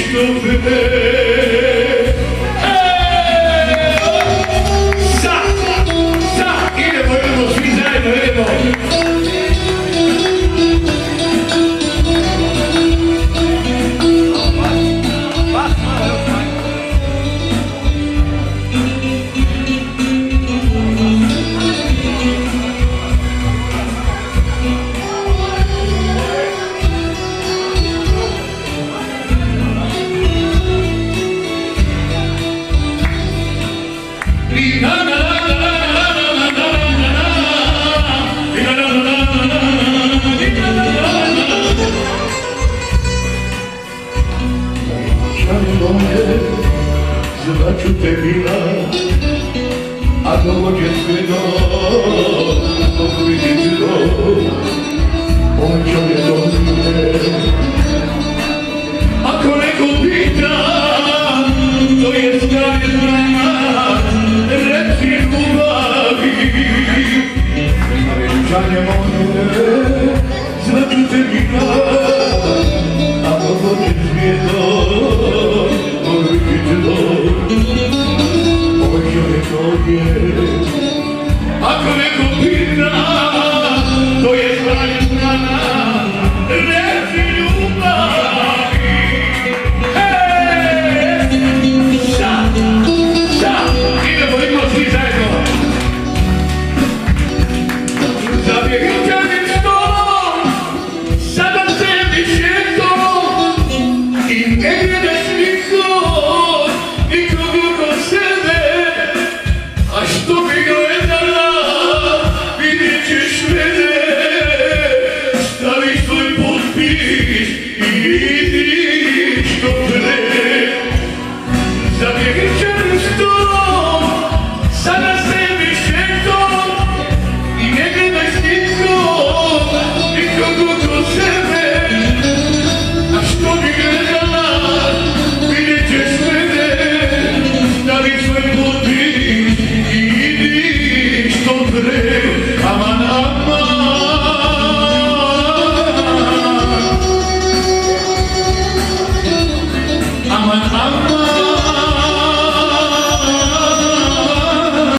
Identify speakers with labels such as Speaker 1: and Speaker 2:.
Speaker 1: što pre. Sad, idemo, svi zajedno, idemo. Zvaću te bila, a dođe sve dok vidim on čovjek dođe. Ako neko pita, to je stari znak, reci ljubavi. Venčanje moje, zvaću te bila, a dođe sve dok vidim ako neko pita, to je stvari strana, reci ljubavi. Sad, idemo svi zajedno. Zabjegičanim stolom, sada se više to, i ne gledaš nikog, nikog oko sebe. A što bi gledala, vidjet ćeš mene, stavi svoj potpis i idi što pre. Za vječernim stolom, sada sebi šetom i ne gledaj s nikom, nikog oko sebe. A što bi gledala, vidjet ćeš mene, stavi svoj potpis. Aman, aman, aman, aman.